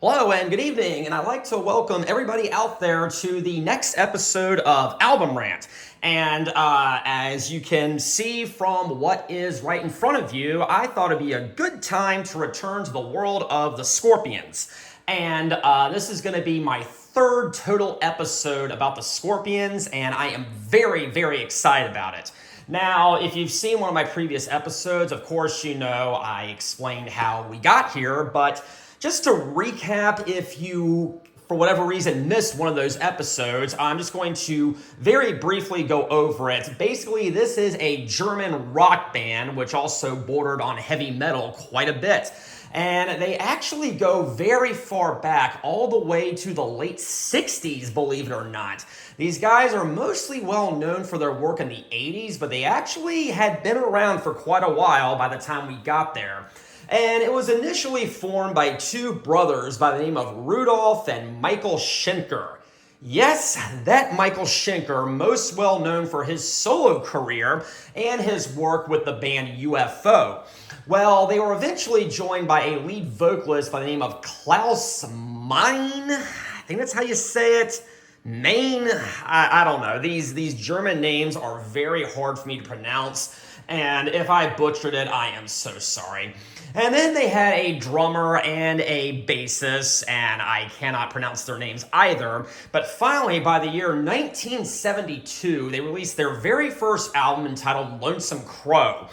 Hello and good evening, and I'd like to welcome everybody out there to the next episode of Album Rant. And as you can see from what is right in front of you, I thought it'd be a good time to return to the world of the Scorpions. And this is going to be my third total episode about the Scorpions, and I am very, very excited about it. Now, if you've seen one of my previous episodes, of course you know I explained how we got here, but just to recap, if you, for whatever reason, missed one of those episodes, I'm just going to very briefly go over it. Basically, this is a German rock band, which also bordered on heavy metal quite a bit. And they actually go very far back, all the way to the late 60s, believe it or not. These guys are mostly well known for their work in the 80s, but they actually had been around for quite a while by the time we got there. And it was initially formed by two brothers by the name of Rudolf and Michael Schenker. Yes, that Michael Schenker, most well known for his solo career and his work with the band UFO. Well, they were eventually joined by a lead vocalist by the name of Klaus Meine. I think that's how you say it. Maine? I don't know. These German names are very hard for me to pronounce. And if I butchered it, I am so sorry. And then they had a drummer and a bassist, and I cannot pronounce their names either. But finally, by the year 1972, they released their very first album entitled Lonesome Crow.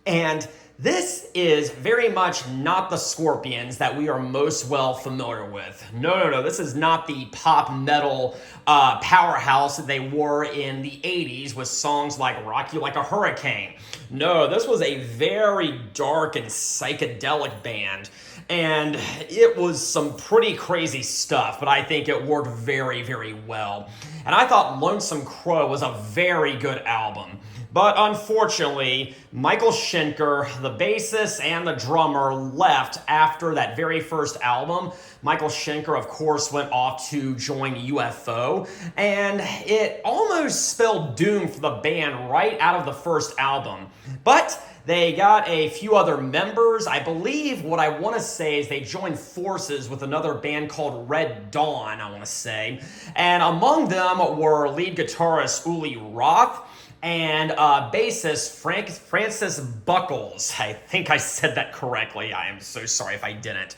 And this is very much not the Scorpions that we are most well familiar with. No. This is not the pop metal powerhouse that they were in the 80s with songs like Rock You Like a Hurricane. No, this was a very dark and psychedelic band. And it was some pretty crazy stuff, but I think it worked very, very well. And I thought Lonesome Crow was a very good album. But unfortunately, Michael Schenker, the bassist and the drummer, left after that very first album. Michael Schenker, of course, went off to join UFO, and it almost spelled doom for the band right out of the first album. But they got a few other members. I believe what I want to say is they joined forces with another band called Red Dawn, I want to say. And among them were lead guitarist Uli Roth and bassist Francis Buchholz. I think I said that correctly. I am so sorry if I didn't.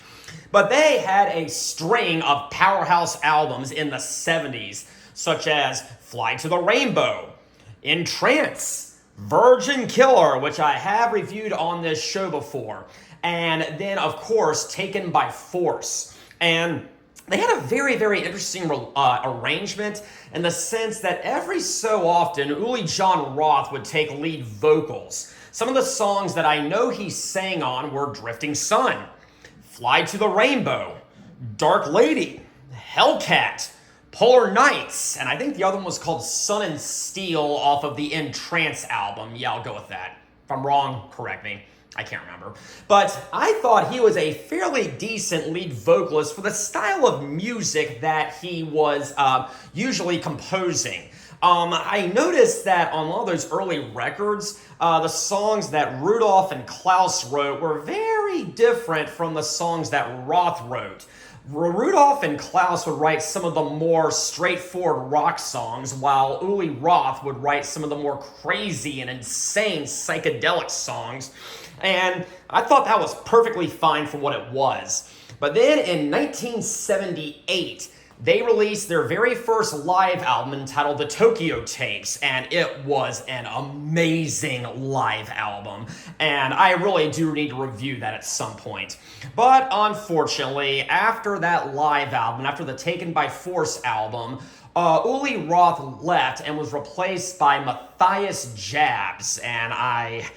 But they had a string of powerhouse albums in the 70s, such as Fly to the Rainbow, In Trance, Virgin Killer, which I have reviewed on this show before, and then, of course, Taken by Force. And they had a very, very interesting arrangement in the sense that every so often, Uli John Roth would take lead vocals. Some of the songs that I know he sang on were Drifting Sun, Fly to the Rainbow, Dark Lady, Hellcat, Polar Nights, and I think the other one was called Sun and Steel off of the In Trance album. Yeah, I'll go with that. If I'm wrong, correct me. I can't remember. But I thought he was a fairly decent lead vocalist for the style of music that he was usually composing. I noticed that on all those early records, the songs that Rudolf and Klaus wrote were very different from the songs that Roth wrote. Rudolf and Klaus would write some of the more straightforward rock songs, while Uli Roth would write some of the more crazy and insane psychedelic songs. And I thought that was perfectly fine for what it was. But then in 1978, they released their very first live album entitled The Tokyo Tapes, and it was an amazing live album. And I really do need to review that at some point. But unfortunately, after that live album, after the Taken by Force album, Uli Roth left and was replaced by Matthias Jabs, and I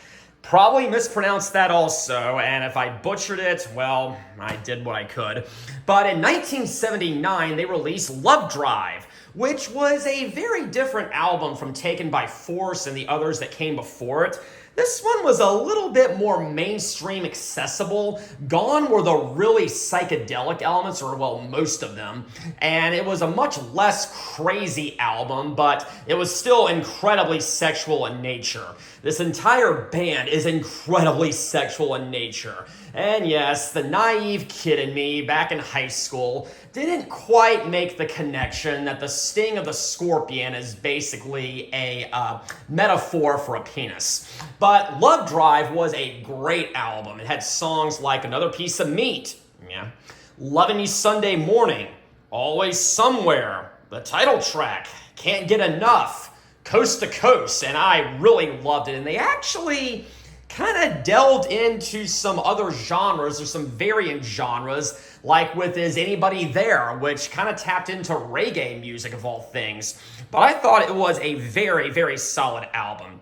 probably mispronounced that also, and if I butchered it, well, I did what I could. But in 1979, they released Love Drive, which was a very different album from Taken by Force and the others that came before it. This one was a little bit more mainstream accessible. Gone were the really psychedelic elements, or well, most of them. And it was a much less crazy album, but it was still incredibly sexual in nature. This entire band is incredibly sexual in nature. And yes, the naive kid in me back in high school didn't quite make the connection that the sting of the scorpion is basically a metaphor for a penis. But Love Drive was a great album. It had songs like Another Piece of Meat, yeah, Loving You Sunday Morning, Always Somewhere, the title track, Can't Get Enough, Coast to Coast, and I really loved it. And they actually kind of delved into some other genres, or some variant genres, like with Is Anybody There, which kind of tapped into reggae music of all things. But I thought it was a very, very solid album.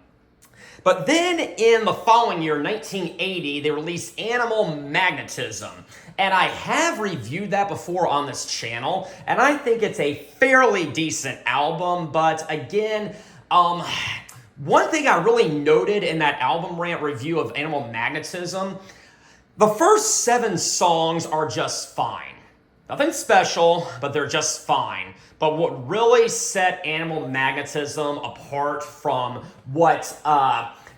But then in the following year, 1980, they released Animal Magnetism. And I have reviewed that before on this channel, and I think it's a fairly decent album. But again, one thing I really noted in that album rant review of Animal Magnetism, the first 7 songs are just fine. Nothing special, but they're just fine. But what really set Animal Magnetism apart from what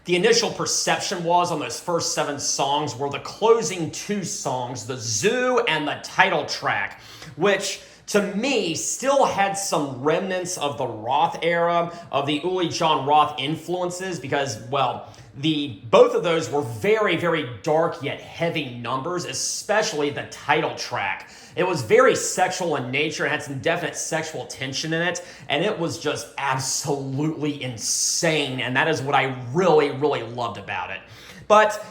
the initial perception was on those first 7 songs were the closing 2 songs, The Zoo and the title track, which to me still had some remnants of the Roth era, of the Uli John Roth influences, because, well, both of those were very, very dark yet heavy numbers, especially the title track. It was very sexual in nature, it had some definite sexual tension in it, and it was just absolutely insane, and that is what I really, really loved about it. But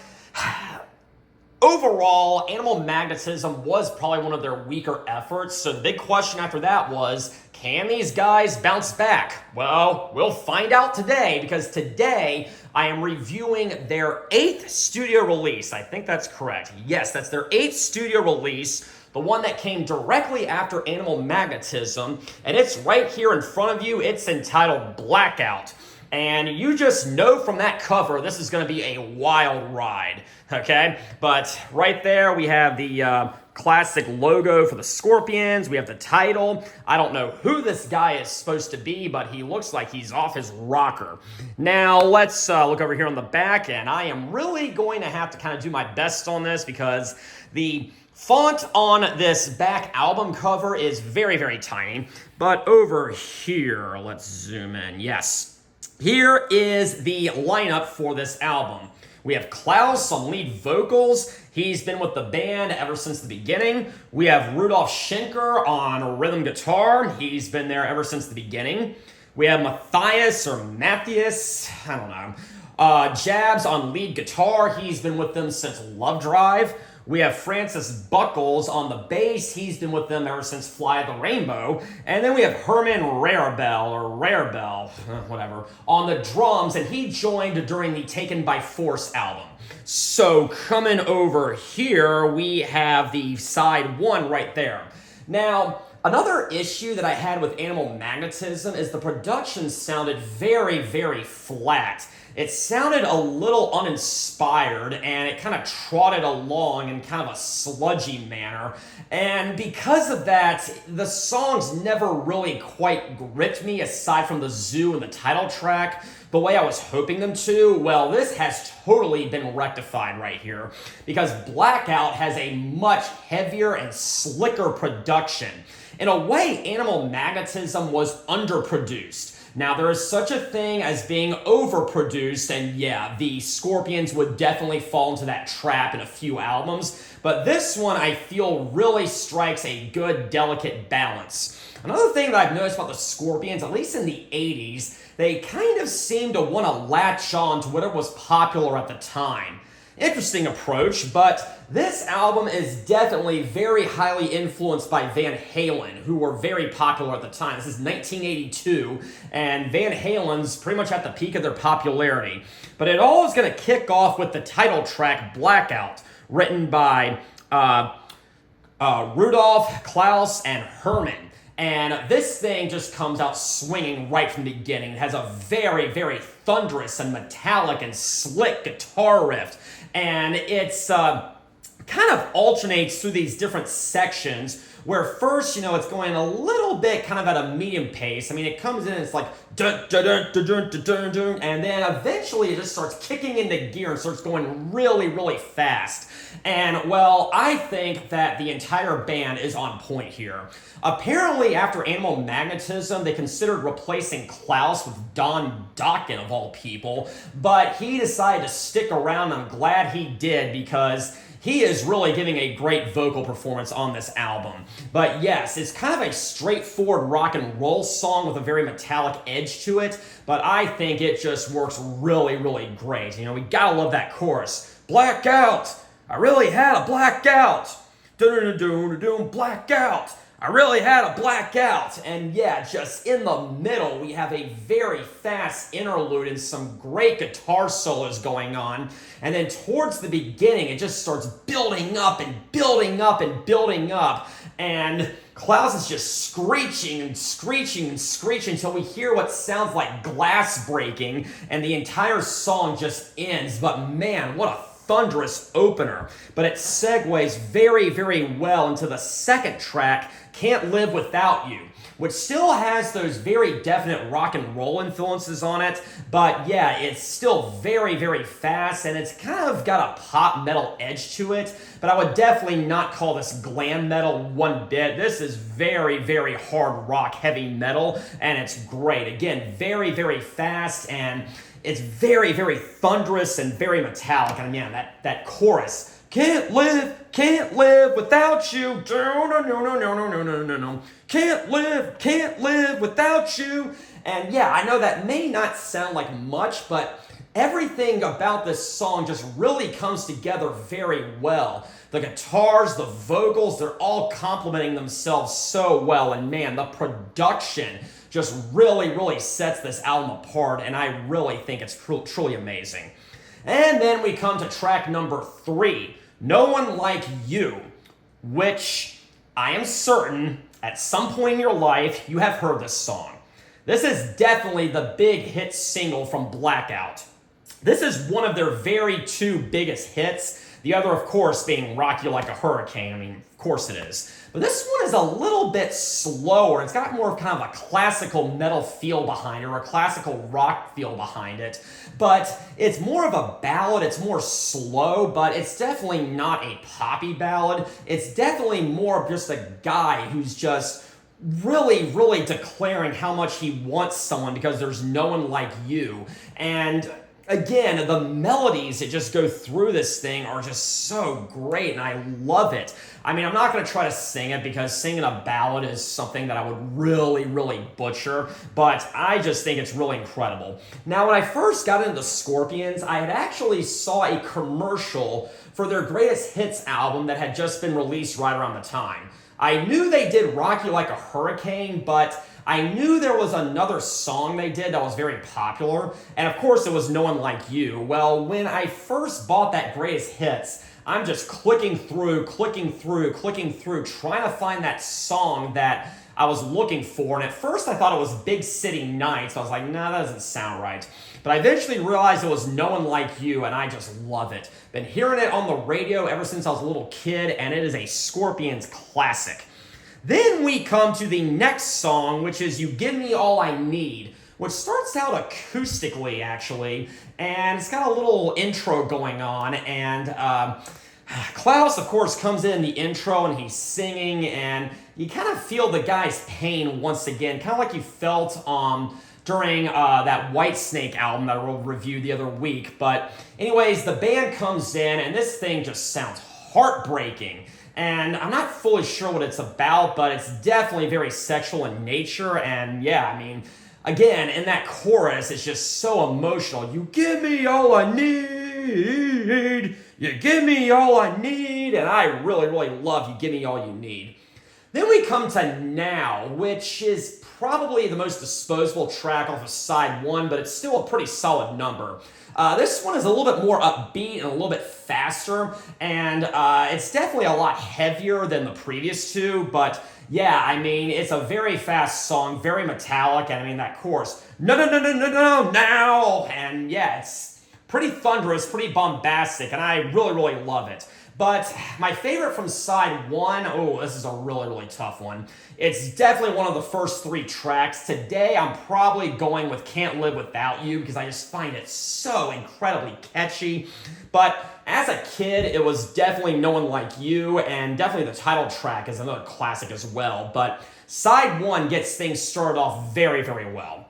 overall, Animal Magnetism was probably one of their weaker efforts, so the big question after that was, can these guys bounce back? Well, we'll find out today, because today I am reviewing their 8th studio release. I think that's correct. Yes, that's their 8th studio release, the one that came directly after Animal Magnetism, and it's right here in front of you. It's entitled Blackout. And you just know from that cover, this is going to be a wild ride, okay? But right there, we have the classic logo for the Scorpions. We have the title. I don't know who this guy is supposed to be, but he looks like he's off his rocker. Now, let's look over here on the back, and I am really going to have to kind of do my best on this, because the font on this back album cover is very, very tiny. But over here, let's zoom in. Yes. Here is the lineup for this album. We have Klaus on lead vocals. He's been with the band ever since the beginning. We have Rudolf Schenker on rhythm guitar. He's been there ever since the beginning. We have Matthias, or Matthias, I don't know, Jabs on lead guitar. He's been with them since Love Drive. We have Francis Buchholz on the bass. He's been with them ever since Fly the Rainbow. And then we have Herman Rarebell, whatever, on the drums, and he joined during the Taken by Force album. So coming over here, we have the side 1 right there. Now, another issue that I had with Animal Magnetism is the production sounded very, very flat. It sounded a little uninspired, and it kind of trotted along in kind of a sludgy manner. And because of that, the songs never really quite gripped me, aside from The Zoo and the title track, the way I was hoping them to. Well, this has totally been rectified right here, because Blackout has a much heavier and slicker production. In a way, Animal Magnetism was underproduced. Now, there is such a thing as being overproduced, and yeah, the Scorpions would definitely fall into that trap in a few albums, but this one I feel really strikes a good, delicate balance. Another thing that I've noticed about the Scorpions, at least in the 80s, they kind of seem to want to latch on to whatever was popular at the time. Interesting approach, but this album is definitely very highly influenced by Van Halen, who were very popular at the time. This is 1982, and Van Halen's pretty much at the peak of their popularity. But it all is going to kick off with the title track, Blackout, written by Rudolf, Klaus, and Herman. And this thing just comes out swinging right from the beginning. It has a very, very thunderous and metallic and slick guitar riff. And it's kind of alternates through these different sections where first, it's going a little bit kind of at a medium pace. I mean, it comes in and it's like dun dun dun dun dun dun dun dun, and then eventually it just starts kicking into gear and starts going really, really fast. And well, I think that the entire band is on point here. Apparently, after Animal Magnetism, they considered replacing Klaus with Don Dokken of all people, but he decided to stick around. I'm glad he did because he is really giving a great vocal performance on this album. But yes, it's kind of a straightforward rock and roll song with a very metallic edge to it, but I think it just works really, really great. We gotta love that chorus. Blackout! I really had a blackout! Dun-dun-dun-dun-dun, blackout! I really had a blackout. And yeah, just in the middle, we have a very fast interlude and some great guitar solos going on. And then towards the beginning, it just starts building up and building up and building up. And Klaus is just screeching and screeching and screeching until we hear what sounds like glass breaking, and the entire song just ends. But man, what a thunderous opener. But it segues very, very well into the second track, Can't Live Without You, which still has those very definite rock and roll influences on it, but yeah, it's still very, very fast, and it's kind of got a pop metal edge to it, but I would definitely not call this glam metal one bit. This is very, very hard rock, heavy metal, and it's great. Again, very, very fast, and it's very, very thunderous and very metallic. And man, that chorus, can't live without you. No, no, no, no, no, no, no, no, no. Can't live without you. And yeah, I know that may not sound like much, but everything about this song just really comes together very well. The guitars, the vocals, they're all complementing themselves so well. And man, the production just really, really sets this album apart, and I really think it's truly amazing. And then we come to track number 3, No One Like You, which I am certain at some point in your life you have heard this song. This is definitely the big hit single from Blackout. This is one of their very 2 biggest hits. The other, of course, being Rock You Like a Hurricane. I mean, of course it is. But this one is a little bit slower. It's got more of kind of a classical metal feel behind it, or a classical rock feel behind it. But it's more of a ballad. It's more slow, but it's definitely not a poppy ballad. It's definitely more of just a guy who's just really, really declaring how much he wants someone because there's no one like you. And again, the melodies that just go through this thing are just so great, and I love it. I mean, I'm not going to try to sing it because singing a ballad is something that I would really, really butcher, but I just think it's really incredible. Now, when I first got into the Scorpions, I had actually saw a commercial for their Greatest Hits album that had just been released right around the time. I knew they did Rock You Like a Hurricane, but I knew there was another song they did that was very popular, and of course it was No One Like You. Well, when I first bought that Greatest Hits, I'm just clicking through, trying to find that song that I was looking for, and at first I thought it was Big City Nights. I was like, nah, that doesn't sound right. But I eventually realized it was No One Like You, and I just love it. Been hearing it on the radio ever since I was a little kid, and it is a Scorpions classic. Then we come to the next song, which is You Give Me All I Need, which starts out acoustically, actually, and it's got a little intro going on, and Klaus, of course, comes in the intro, and he's singing, and you kind of feel the guy's pain once again, kind of like you felt during that Whitesnake album that I reviewed the other week. But anyways, the band comes in, and this thing just sounds heartbreaking. And I'm not fully sure what it's about, but it's definitely very sexual in nature. And yeah, I mean, again, in that chorus, it's just so emotional. You give me all I need. You give me all I need. And I really, really love You Give Me All You Need. Then we come to Now, which is probably the most disposable track off of side 1, but it's still a pretty solid number. This one is a little bit more upbeat and a little bit faster, and it's definitely a lot heavier than the previous two, but yeah, I mean, it's a very fast song, very metallic, and I mean, that chorus, no, no, no, no, no, no, now, and yeah, it's pretty thunderous, pretty bombastic, and I really, really love it. But my favorite from side 1, oh, this is a really, really tough one. It's definitely one of the first 3 tracks. Today, I'm probably going with Can't Live Without You because I just find it so incredibly catchy. But as a kid, it was definitely No One Like You, and definitely the title track is another classic as well. But side 1 gets things started off very, very well.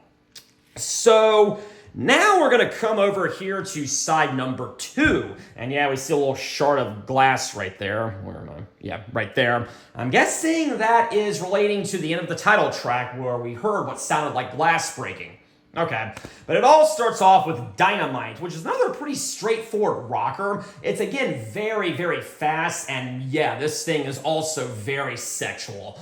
So now we're going to come over here to side number 2. And yeah, we see a little shard of glass right there. Where am I? Yeah, right there. I'm guessing that is relating to the end of the title track where we heard what sounded like glass breaking. Okay, but it all starts off with Dynamite, which is another pretty straightforward rocker. It's, again, very, very fast, and yeah, this thing is also very sexual.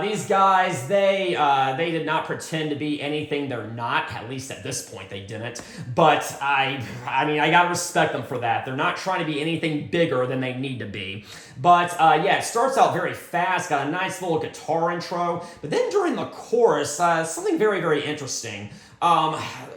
These guys, they did not pretend to be anything they're not, at least at this point they didn't, but I mean, I gotta respect them for that. They're not trying to be anything bigger than they need to be. But yeah, it starts out very fast, got a nice little guitar intro, but then during the chorus, something very, very interesting.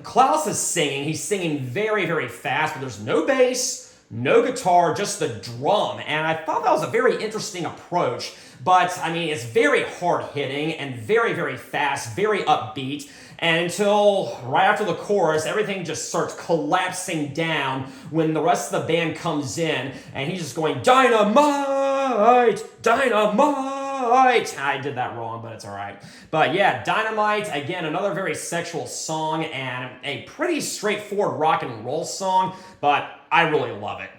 Klaus is singing. He's singing very, very fast, but there's no bass, no guitar, just the drum. And I thought that was a very interesting approach. But, I mean, it's very hard-hitting and very, very fast, very upbeat. And until right after the chorus, everything just starts collapsing down when the rest of the band comes in. And he's just going, Dynamite! Dynamite! I did that wrong, but it's all right. But yeah, Dynamite, again, another very sexual song and a pretty straightforward rock and roll song, but I really love it.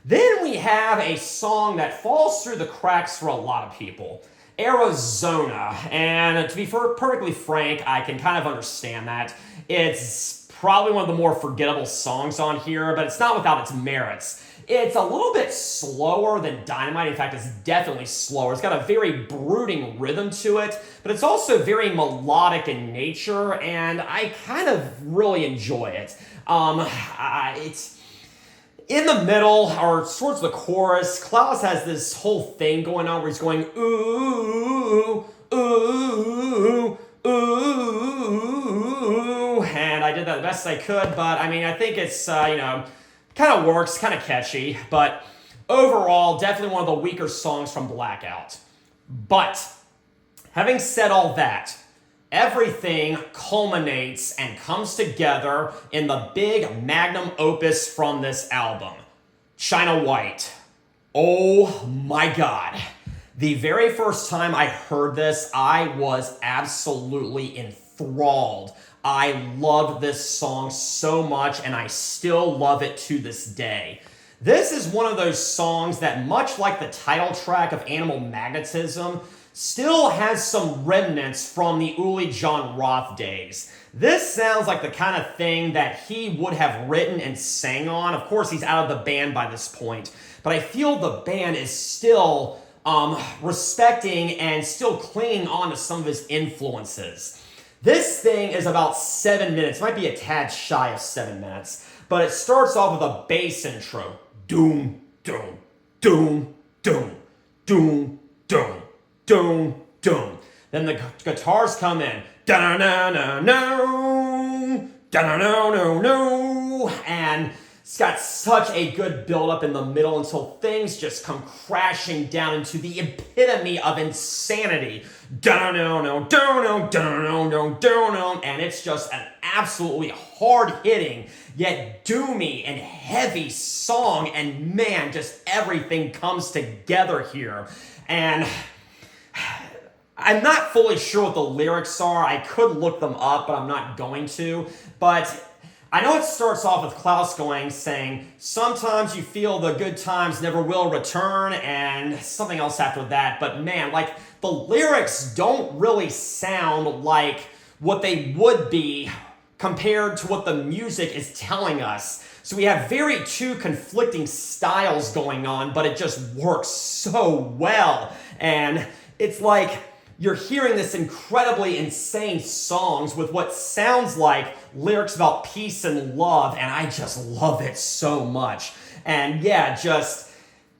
Then we have a song that falls through the cracks for a lot of people, Arizona. And to be perfectly frank, I can kind of understand that. It's probably one of the more forgettable songs on here, but it's not without its merits. It's a little bit slower than Dynamite. In fact, it's definitely slower. It's got a very brooding rhythm to it, but it's also very melodic in nature, and I kind of really enjoy it. It's in the middle, or towards the chorus, Klaus has this whole thing going on where he's going, ooh, ooh, ooh, and I did that the best I could, but I mean, I think it's, kind of works, kind of catchy, but overall, definitely one of the weaker songs from Blackout. But, having said all that, everything culminates and comes together in the big magnum opus from this album, China White. Oh my God. The very first time I heard this, I was absolutely enthralled. I loved this song so much, and I still love it to this day. This is one of those songs that, much like the title track of Animal Magnetism, still has some remnants from the Uli John Roth days. This sounds like the kind of thing that he would have written and sang on. Of course, he's out of the band by this point, but I feel the band is still respecting and still clinging on to some of his influences. This thing is about 7 minutes, might be a tad shy of 7 minutes, but it starts off with a bass intro. Doom, doom, doom, doom, doom, doom, doom, doom. Then the guitars come in. Da-na-na-na-no, da-na-na-no-no, and it's got such a good build-up in the middle until things just come crashing down into the epitome of insanity. And it's just an absolutely hard-hitting, yet doomy and heavy song, and man, just everything comes together here. And I'm not fully sure what the lyrics are. I could look them up, but I'm not going to. But I know it starts off with Klaus saying, sometimes you feel the good times never will return, and something else after that. But man, like, the lyrics don't really sound like what they would be compared to what the music is telling us. So we have two conflicting styles going on, but it just works so well. And It's like you're hearing this incredibly insane songs with what sounds like lyrics about peace and love, and I just love it so much. And yeah, just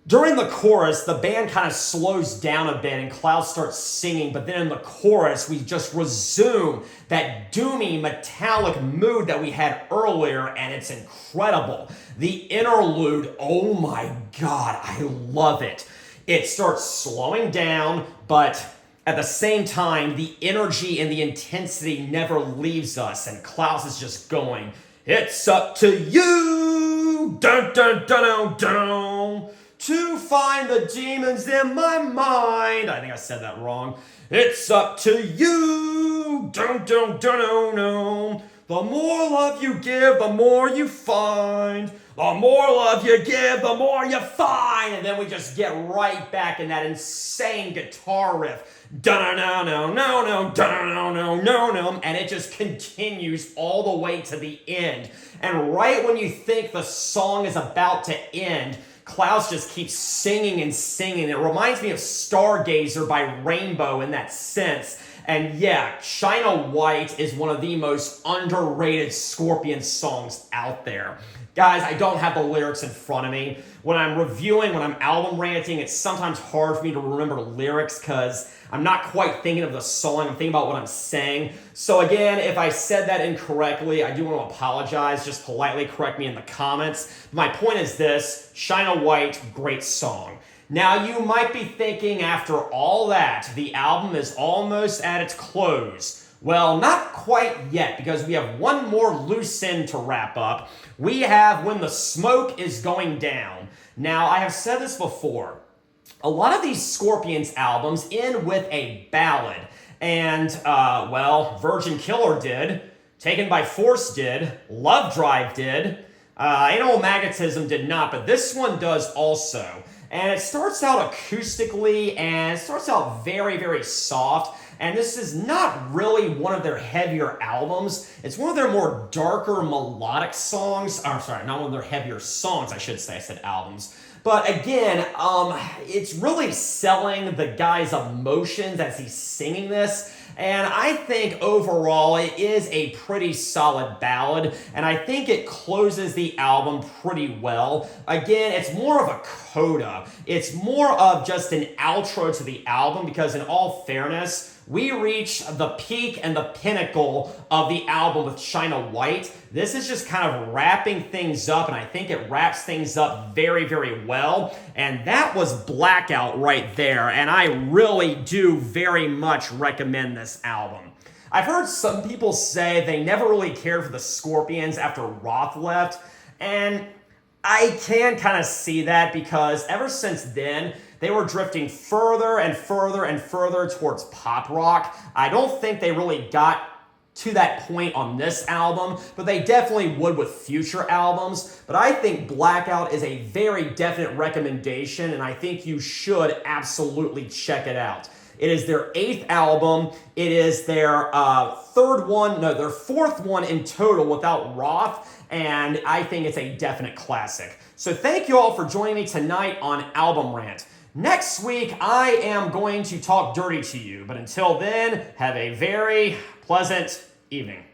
during the chorus, the band kind of slows down a bit and Klaus starts singing, but then in the chorus, we just resume that doomy, metallic mood that we had earlier, and it's incredible. The interlude, oh my God, I love it. It starts slowing down, but at the same time, the energy and the intensity never leaves us, and Klaus is just going, "It's up to you, dun dun dun dun dun, to find the demons in my mind." I think I said that wrong. "It's up to you, dun dun dun dun dun. The more love you give, the more you find. The more love you give, the more you find." And then we just get right back in that insane guitar riff. Dun-dun-dun-dun-dun-dun, dun-dun-dun-dun-dun, and it just continues all the way to the end. And right when you think the song is about to end, Klaus just keeps singing and singing. It reminds me of Stargazer by Rainbow in that sense. And yeah, Shine a White is one of the most underrated Scorpion songs out there. Guys, I don't have the lyrics in front of me. When I'm reviewing, when I'm album ranting, it's sometimes hard for me to remember lyrics because I'm not quite thinking of the song. I'm thinking about what I'm saying. So again, if I said that incorrectly, I do want to apologize. Just politely correct me in the comments. My point is this: Shine a White, great song. Now you might be thinking, after all that, the album is almost at its close. Well, not quite yet, because we have one more loose end to wrap up. We have When the Smoke is Going Down. Now, I have said this before. A lot of these Scorpions albums end with a ballad. And, Virgin Killer did. Taken by Force did. Love Drive did. Animal Magnetism did not, but this one does also. And it starts out acoustically, and it starts out very, very soft. And this is not really one of their heavier albums. It's one of their more darker melodic songs. Not one of their heavier songs, I should say. I said albums. But again, it's really selling the guy's emotions as he's singing this. And I think overall it is a pretty solid ballad, and I think it closes the album pretty well. Again, it's more of a coda. It's more of just an outro to the album, because in all fairness, we reach the peak and the pinnacle of the album with Shine a White. This is just kind of wrapping things up, and I think it wraps things up very, very well. And that was Blackout right there, and I really do very much recommend this album. I've heard some people say they never really cared for the Scorpions after Roth left, and I can kind of see that, because ever since then, they were drifting further and further and further towards pop rock. I don't think they really got to that point on this album, but they definitely would with future albums. But I think Blackout is a very definite recommendation, and I think you should absolutely check it out. It is their 8th album. It is their their 4th one in total without Roth, and I think it's a definite classic. So thank you all for joining me tonight on Album Rant. Next week, I am going to talk dirty to you, but until then, have a very pleasant evening.